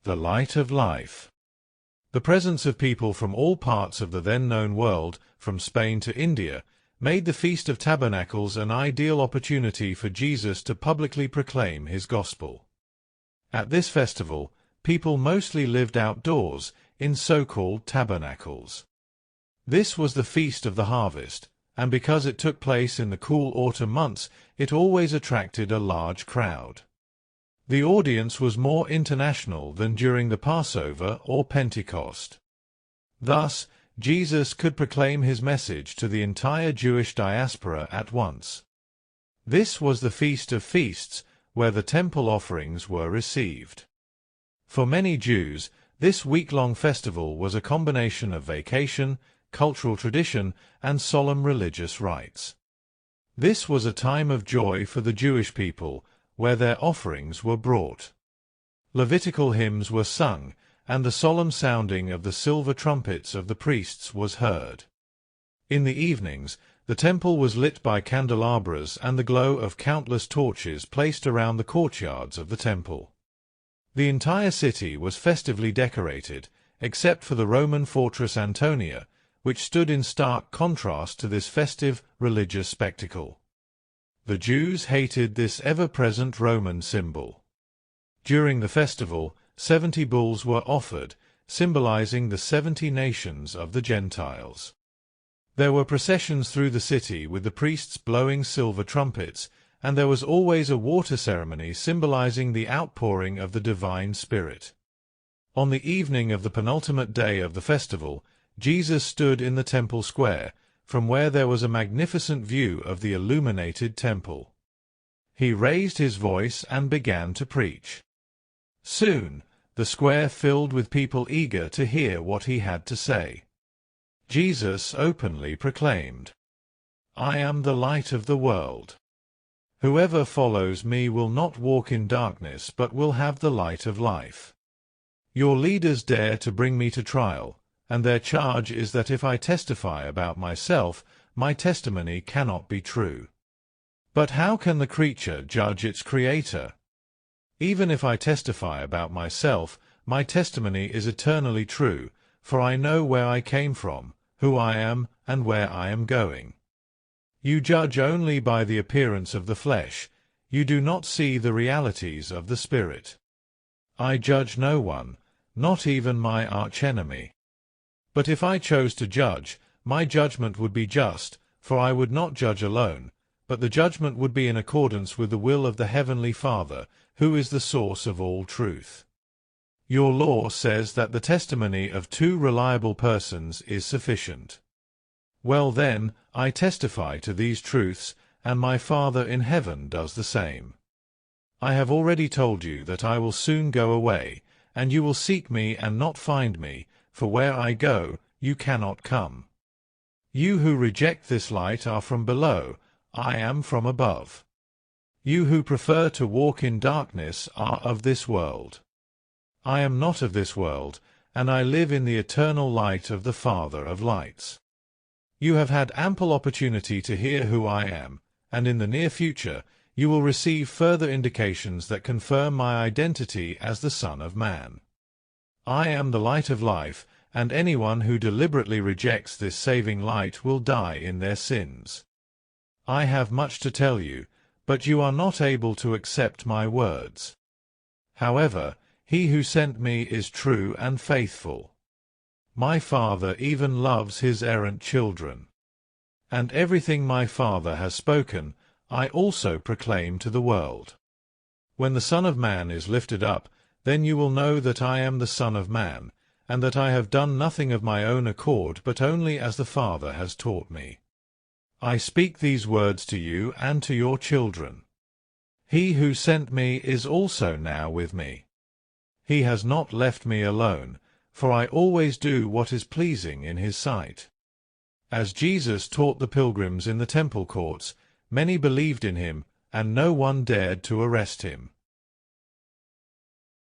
The light of life. The presence of people from all parts of the then-known world, from Spain to India, made the Feast of Tabernacles an ideal opportunity for Jesus to publicly proclaim his gospel. At this festival, people mostly lived outdoors, in so-called tabernacles. This was the Feast of the Harvest, and because it took place in the cool autumn months, it always attracted a large crowd. The audience was more international than during the Passover or Pentecost. Thus, Jesus could proclaim his message to the entire Jewish diaspora at once. This was the Feast of Feasts, where the temple offerings were received. For many Jews, this week-long festival was a combination of vacation, cultural tradition, and solemn religious rites. This was a time of joy for the Jewish people, where their offerings were brought. Levitical hymns were sung, and the solemn sounding of the silver trumpets of the priests was heard. In the evenings, the temple was lit by candelabras and the glow of countless torches placed around the courtyards of the temple. The entire city was festively decorated, except for the Roman fortress Antonia, which stood in stark contrast to this festive religious spectacle. The Jews hated this ever-present Roman symbol. During the festival, 70 bulls were offered, symbolizing the 70 nations of the Gentiles. There were processions through the city with the priests blowing silver trumpets, and there was always a water ceremony symbolizing the outpouring of the divine Spirit. On the evening of the penultimate day of the festival, Jesus stood in the temple square, from where there was a magnificent view of the illuminated temple. He raised his voice and began to preach. Soon, the square filled with people eager to hear what he had to say. Jesus openly proclaimed, "I am the light of the world. Whoever follows me will not walk in darkness but will have the light of life. Your leaders dare to bring me to trial, and their charge is that if I testify about myself, my testimony cannot be true. But how can the creature judge its creator? Even if I testify about myself, my testimony is eternally true, for I know where I came from, who I am, and where I am going. You judge only by the appearance of the flesh. You do not see the realities of the Spirit. I judge no one, not even my archenemy. But if I chose to judge, my judgment would be just, for I would not judge alone, but the judgment would be in accordance with the will of the Heavenly Father, who is the source of all truth. Your law says that the testimony of 2 reliable persons is sufficient. Well then, I testify to these truths, and my Father in heaven does the same. I have already told you that I will soon go away, and you will seek me and not find me, for where I go, you cannot come. You who reject this light are from below, I am from above. You who prefer to walk in darkness are of this world. I am not of this world, and I live in the eternal light of the Father of lights. You have had ample opportunity to hear who I am, and in the near future you will receive further indications that confirm my identity as the Son of Man. I am the light of life, and anyone who deliberately rejects this saving light will die in their sins. I have much to tell you, but you are not able to accept my words. However, he who sent me is true and faithful. My Father even loves his errant children. And everything my Father has spoken, I also proclaim to the world. When the Son of Man is lifted up, then you will know that I am the Son of Man, and that I have done nothing of my own accord, but only as the Father has taught me. I speak these words to you and to your children. He who sent me is also now with me. He has not left me alone, for I always do what is pleasing in his sight. As Jesus taught the pilgrims in the temple courts, many believed in him, and no one dared to arrest him.